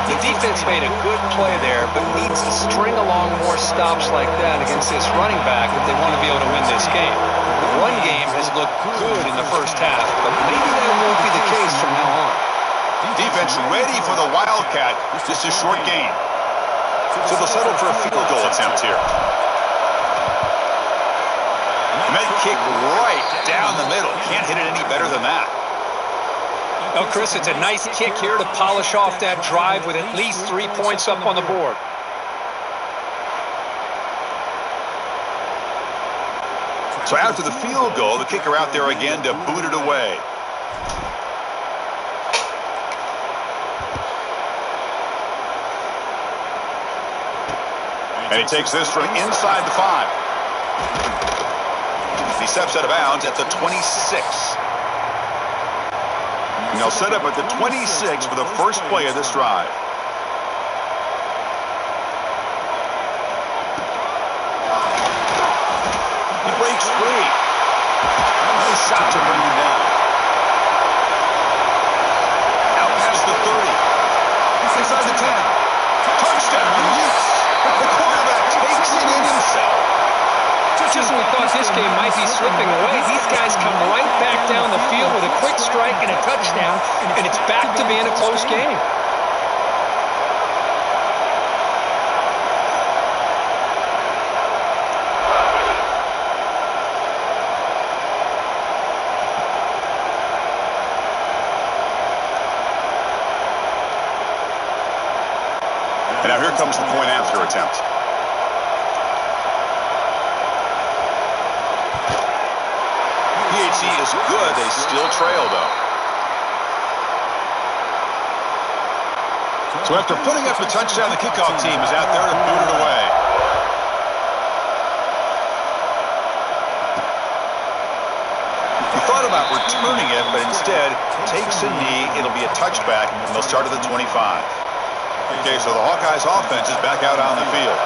The defense made a good play there, but needs to string along more stops like that against this running back if they want to be able to win this game. The run game has looked good in the first half, but maybe that won't be the case from now on. Defense ready for the Wildcat. Just a short gain. So they'll settle for a field goal attempt here. Med kick right down the middle. Can't hit it any better than that. Well, Chris, it's a nice kick here to polish off that drive with at least 3 points up on the board. So after the field goal, the kicker out there again to boot it away. And he takes this from inside the 5. He steps out of bounds at the 26. And they'll set up at the 26 for the first play of this drive. He breaks free. Nice shot to bring him down. Out past the 30. Inside the 10. Touchdown. Yes. The quarterback takes it in himself. Just when we thought this game might be slipping away, these guys come right back down the field with a quick strike and a touchdown, and it's back to being a close game. And now here comes the point after attempt. PHC is good. They still trail, though. So after putting up the touchdown, the kickoff team is out there to boot it away. He thought about returning it, but instead takes a knee. It'll be a touchback, and they'll start at the 25. Okay, so the Hawkeyes offense is back out on the field.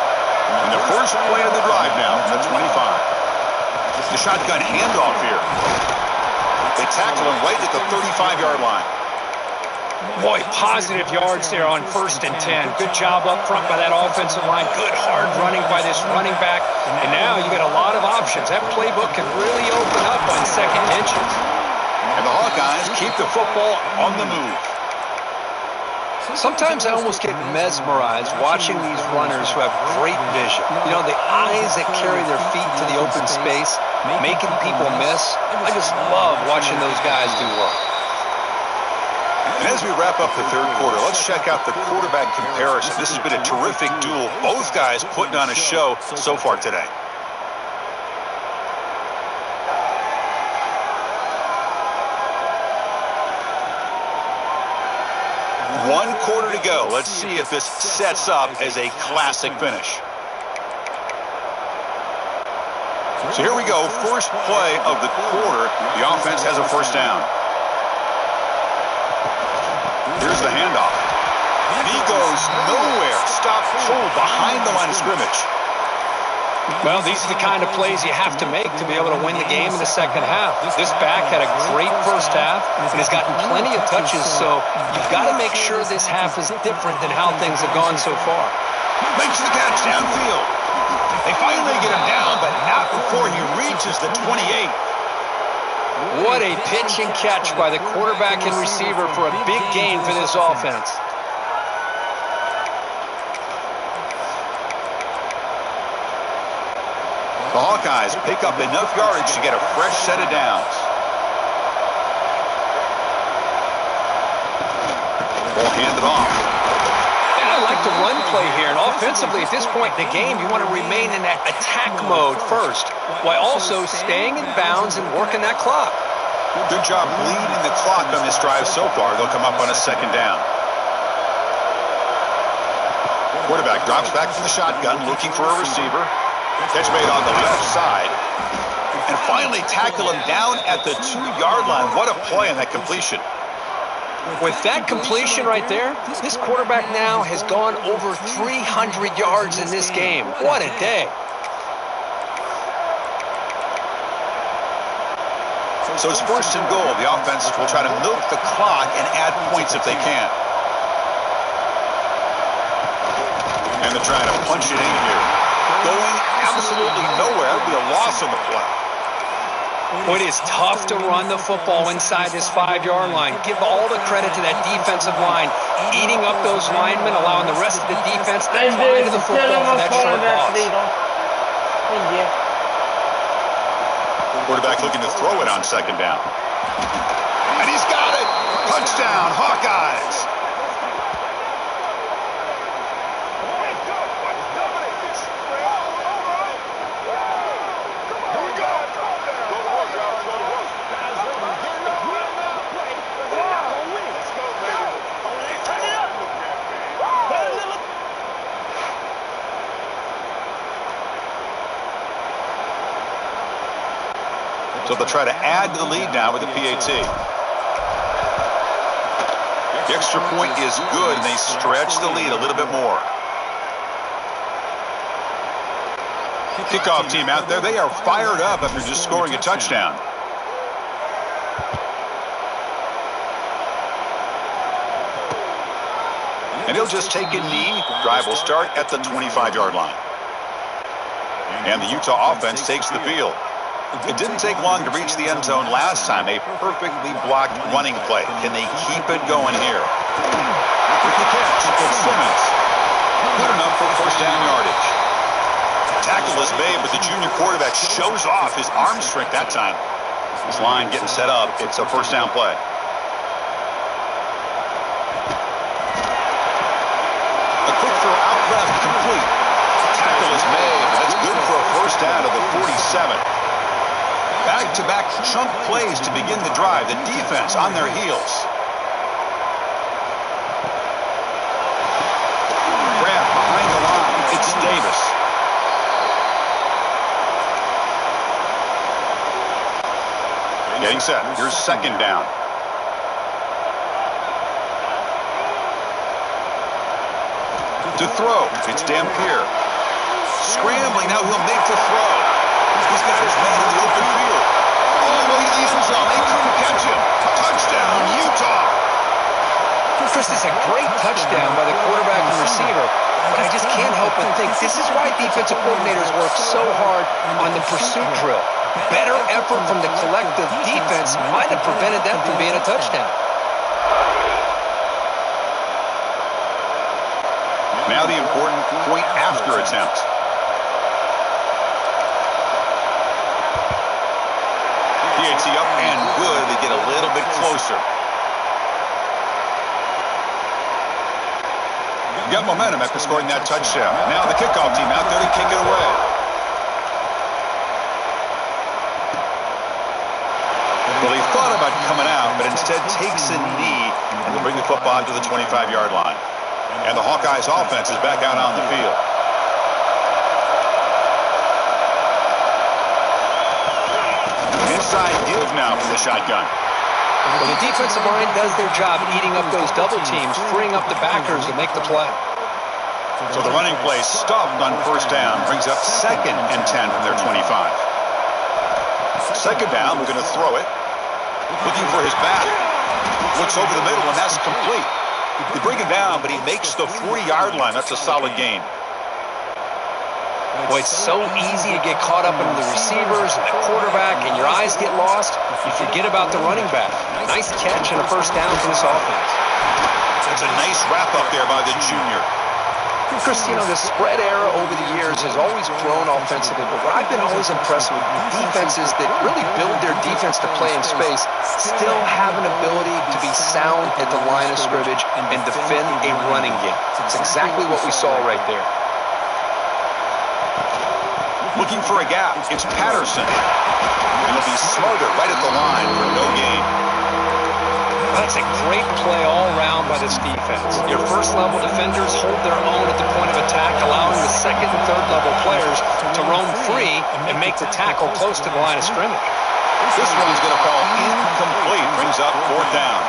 And the first play of the drive now, the 25. The shotgun handoff here. They tackle him right at the 35-yard line. Boy, positive yards there on 1st and 10. Good job up front by that offensive line. Good hard running by this running back. And now you got a lot of options. That playbook can really open up on second inches. And the Hawkeyes keep the football on the move. Sometimes I almost get mesmerized watching these runners who have great vision. You know, the eyes that carry their feet to the open space, making people miss. I just love watching those guys do work. And as we wrap up the third quarter, let's check out the quarterback comparison. This has been a terrific duel. Both guys putting on a show so far today. One quarter to go. Let's see if this sets up as a classic finish. So here we go. First play of the quarter. The offense has a first down. Here's the handoff. He goes nowhere. Stop cold behind the line of scrimmage. Well, these are the kind of plays you have to make to be able to win the game in the second half. This back had a great first half and has gotten plenty of touches, so you've got to make sure this half is different than how things have gone so far. Makes the catch downfield. They finally get him down, but not before he reaches the 28. What a pitch and catch by the quarterback and receiver for a big gain for this offense. The Hawkeyes pick up enough yardage to get a fresh set of downs. Ball handed off. And I like the run play here. And offensively, at this point in the game, you want to remain in that attack mode first, while also staying in bounds and working that clock. Good job leading the clock on this drive so far. They'll come up on a second down. Quarterback drops back from the shotgun, looking for a receiver. Catch made on the left side. And finally tackle him down at the 2-yard line. What a play on that completion. With that completion right there, this quarterback now has gone over 300 yards in this game. What a day. So it's first and goal. The offense will try to milk the clock and add points if they can. And they're trying to punch it in here. Going absolutely nowhere. That would be a loss on the play. It is tough to run the football inside this 5-yard line. Give all the credit to that defensive line, eating up those linemen, allowing the rest of the defense to fly to the football for that short loss. Quarterback looking to throw it on second down. And he's got it! Touchdown, Hawkeyes! So they'll try to add to the lead now with the PAT. The extra point is good, and they stretch the lead a little bit more. Kickoff team out there, they are fired up after just scoring a touchdown. And he'll just take a knee. Drive will start at the 25-yard line. And the Utah offense takes the field. It didn't take long to reach the end zone last time. A perfectly blocked running play. Can they keep it going here? With the catch, it's Simmons. Good enough for first down yardage. Tackle is made, but the junior quarterback shows off his arm strength that time. This line getting set up. It's a first down play. A quick throw out left, complete. Tackle is made, but that's good for a first down to the 47. Back-to-back chunk plays to begin the drive. The defense on their heels. Grab behind the line. It's Davis. Getting set. Here's second down. To throw. It's Dampier. Scrambling. Now he'll make the throw. He's got his man in the open field. Oh, he leaves himself. They couldn't catch him. Touchdown, Utah. Chris, is a great touchdown by the quarterback and receiver, but I just can't help but think this is why defensive coordinators work so hard on the pursuit drill. Better effort from the collective defense might have prevented them from being a touchdown. Now the important point after attempt. PAT up and good. They get a little bit closer. Got momentum after scoring that touchdown. Now the kickoff team out there to kick it away. Well, he thought about coming out, but instead takes a knee and will bring the football to the 25-yard line. And the Hawkeyes offense is back out on the field. Inside give now for the shotgun. Well, the defensive line does their job eating up those double teams, freeing up the backers to make the play. So the running play stopped on first down, brings up 2nd and 10 from their 25. Second down, we're going to throw it. Looking for his back. Looks over the middle, and that's complete. They bring him down, but he makes the 40-yard line. That's a solid gain. Boy, it's so easy to get caught up in the receivers and the quarterback, and your eyes get lost. You forget about the running back. Nice catch and a first down for this offense. It's a nice wrap up there by the junior. Chris, the spread era over the years has always grown offensively, but what I've been always impressed with defenses that really build their defense to play in space still have an ability to be sound at the line of scrimmage and defend a running game. It's exactly what we saw right there. Looking for a gap. It's Patterson. He'll be smothered right at the line for no gain. That's a great play all around by this defense. Your first-level defenders hold their own at the point of attack, allowing the second and third-level players to roam free and make the tackle close to the line of scrimmage. This one's going to fall incomplete. Brings up fourth down.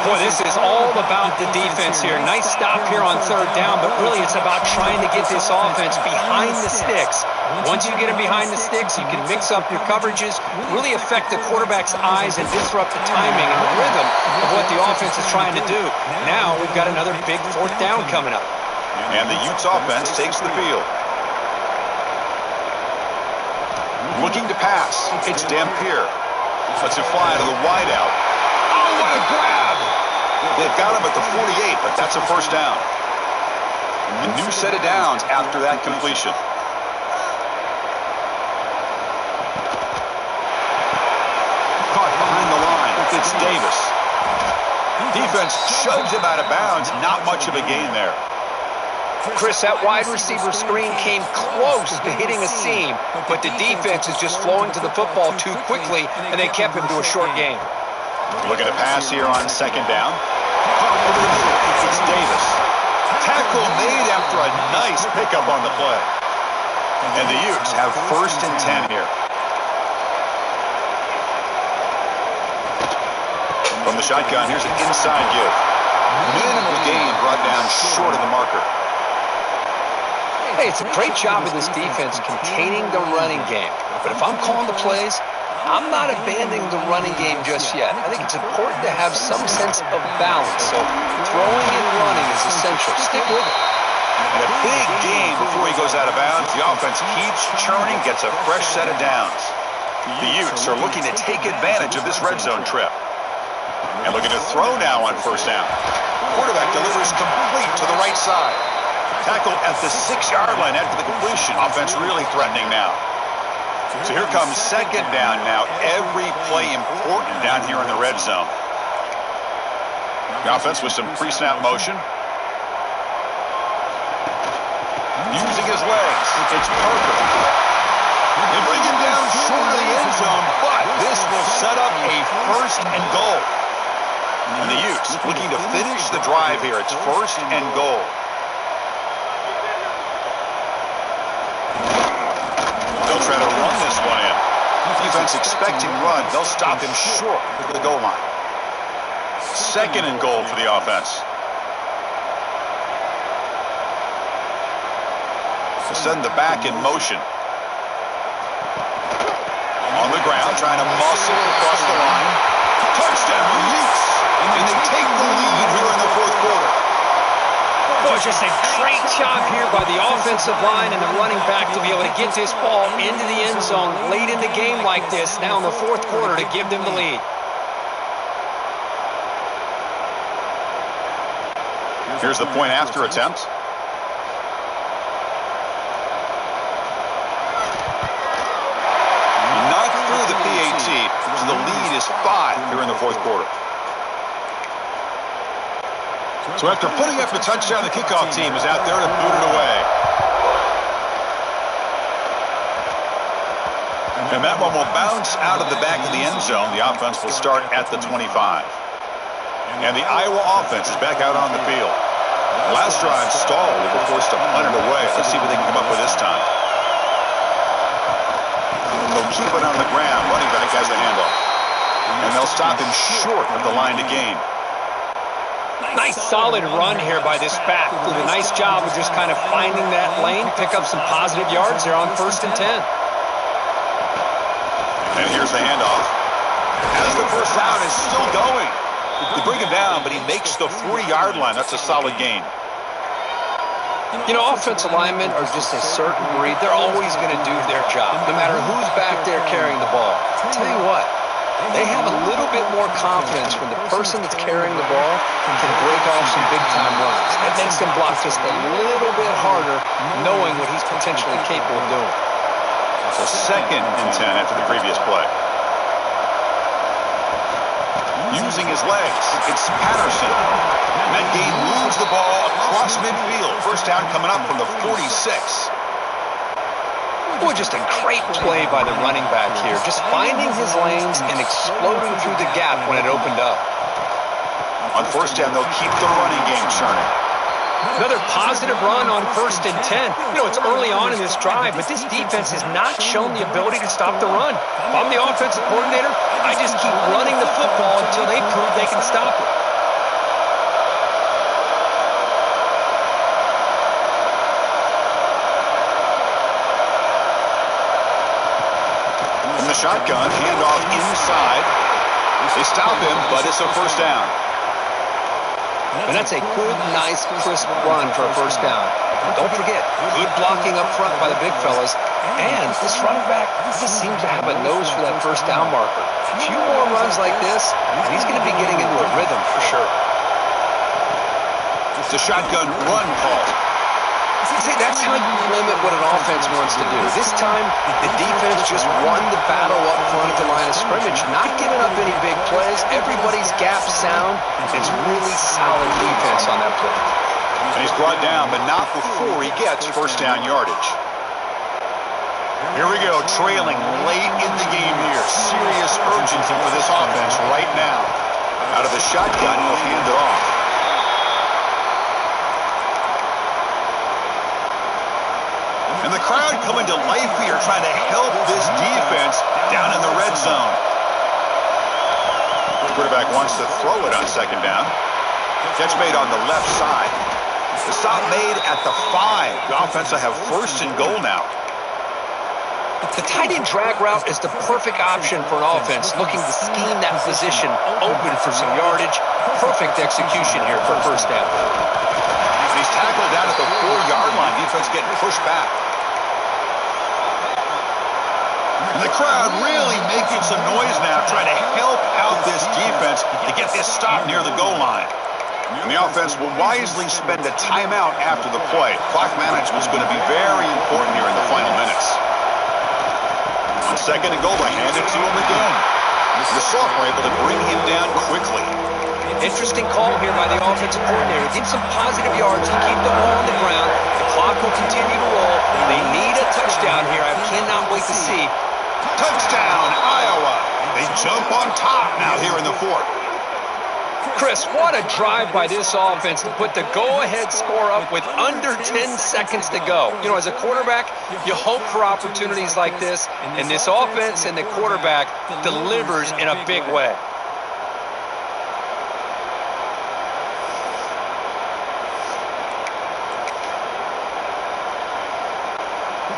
Boy, this is all about the defense here. Nice stop here on third down, but really it's about trying to get this offense behind the sticks. Once you get them behind the sticks, you can mix up your coverages, really affect the quarterback's eyes and disrupt the timing and the rhythm of what the offense is trying to do. Now we've got another big fourth down coming up. And the Utes offense takes the field. Looking to pass. It's Dampier. Lets it fly to the wideout. Oh, what a grab! They've got him at the 48, but that's a first down. A new set of downs after that completion. Caught behind the line. It's Davis. Defense shoves him out of bounds. Not much of a gain there. Chris, that wide receiver screen came close to hitting a seam, but the defense is just flowing to the football too quickly, and they kept him to a short gain. Looking to pass here on second down. It's Davis. Tackle made after a nice pickup on the play. And the Utes have first and 10 here. From the shotgun, here's an inside give. Minimal gain brought down short of the marker. Hey, it's a great job of this defense containing the running game. But if I'm calling the plays, I'm not abandoning the running game just yet. I think it's important to have some sense of balance. So throwing and running is essential. Stick with it. And a big gain before he goes out of bounds. The offense keeps churning, gets a fresh set of downs. The Utes are looking to take advantage of this red zone trip. And looking to throw now on first down. Quarterback delivers complete to the right side. Tackle at the 6-yard line after the completion. Offense really threatening now. So here comes second down now. Every play important down here in the red zone. The offense with some pre-snap motion. Using his legs. It's Parker. They bring him down short of the end zone, but this will set up a first and goal. And the Utes looking to finish the drive here. It's first and goal. They'll try to run this one in. Defense expecting run. They'll stop him short of the goal line. Second and goal for the offense. They'll send the back in motion. On the ground, trying to muscle across the line. Touchdown, Utes! And they take the lead here in the fourth quarter. Boy, just a great job here by the offensive line and the running back to be able to get this ball into the end zone late in the game like this, now in the fourth quarter, to give them the lead. Here's the point after attempt. Not through the PAT, so the lead is 5 here in the fourth quarter. So after putting up a touchdown, the kickoff team is out there to boot it away. And that one will bounce out of the back of the end zone. The offense will start at the 25. And the Iowa offense is back out on the field. Last drive stalled. They were forced to punt it away. Let's see what they can come up with this time. They'll keep it on the ground. Running back has the handoff. And they'll stop him short of the line to gain. Nice solid run here by this back. Did a nice job of just kind of finding that lane, pick up some positive yards there on first and 10. And here's the handoff. As the first down is still going. They bring him down, but he makes the 3-yard line. That's a solid gain. You know, offensive linemen are just a certain breed. They're always going to do their job, no matter who's back there carrying the ball. I'll tell you what, They have a little bit more confidence when the person that's carrying the ball can break off some big-time runs. That makes them block just a little bit harder, knowing what he's potentially capable of doing. So 2nd and 10 after the previous play. Using his legs, it's Patterson. And that gain moves the ball across midfield. First down coming up from the 46. Boy, just a great play by the running back here. Just finding his lanes and exploding through the gap when it opened up. On first down, they'll keep the running game churning. Another positive run on 1st and 10. You know, it's early on in this drive, but this defense has not shown the ability to stop the run. If I'm the offensive coordinator, I just keep running the football until they prove they can stop it. From the shotgun, handoff inside. They stop him, but it's a first down. And that's a good, nice, crisp run for a first down. Don't forget, good blocking up front by the big fellas. And this running back just seems to have a nose for that first down marker. A few more runs like this, and he's going to be getting into a rhythm for sure. It's a shotgun run call. See, that's how you limit what an offense wants to do. This time, the defense just won the battle up front at the line of scrimmage, not giving up any big plays. Everybody's gap sound. It's really solid defense on that play. And he's brought down, but not before he gets first down yardage. Here we go, trailing late in the game here. Serious urgency for this offense right now. Out of the shotgun, he'll hand it off. And the crowd coming to life here, trying to help this defense down in the red zone. The quarterback wants to throw it on second down. Catch made on the left side. The stop made at the 5. The offense will have first and goal now. The tight end drag route is the perfect option for an offense looking to scheme that position open for some yardage. Perfect execution here for first down. He's tackled down at the 4-yard line. Defense getting pushed back. And the crowd really making some noise now, trying to help out this defense to get this stop near the goal line. And the offense will wisely spend a timeout after the play. Clock management is going to be very important here in the final minutes. On second and goal, they hand it to him again. The sophomore able to bring him down quickly. Interesting call here by the offensive coordinator. Get some positive yards to keep the ball on the ground. The clock will continue to roll. They need a touchdown here. I cannot wait to see. Touchdown, Iowa. They jump on top now here in the 4th. Chris, what a drive by this offense to put the go-ahead score up with under 10 seconds to go. You know, as a quarterback, you hope for opportunities like this, and this offense and the quarterback delivers in a big way.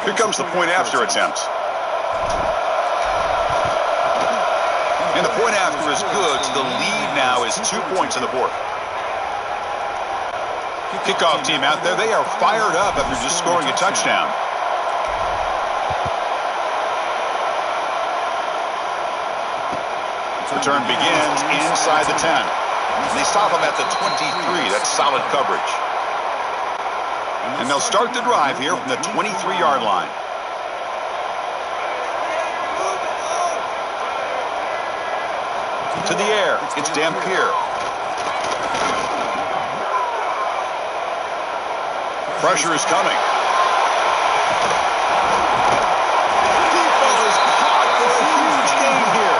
Here comes the point after attempt. And the point after is good, so the lead now is 2 points in the 4th. Kickoff team out there, they are fired up after just scoring a touchdown. Return begins inside the 10. And they stop him at the 23. That's solid coverage. And they'll start the drive here from the 23-yard line. To the air, it's Dampier. Pressure is coming. Defense is caught for a huge gain here.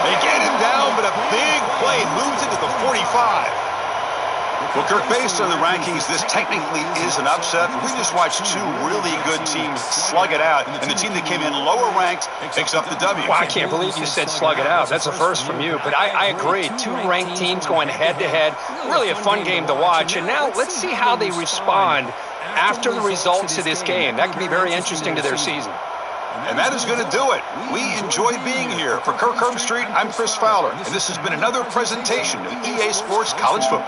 They get him down, but a big play moves into the 45. Well, Kirk, based on the rankings, this technically is an upset. We just watched two really good teams slug it out, and the team that came in lower ranked picks up the W. Well, I can't believe you said slug it out. That's a first from you, but I agree. Two ranked teams going head-to-head. Really a fun game to watch, and now let's see how they respond after the results of this game. That can be very interesting to their season. And that is going to do it. We enjoyed being here. For Kirk Herbstreit, I'm Chris Fowler, and this has been another presentation of EA Sports College Football.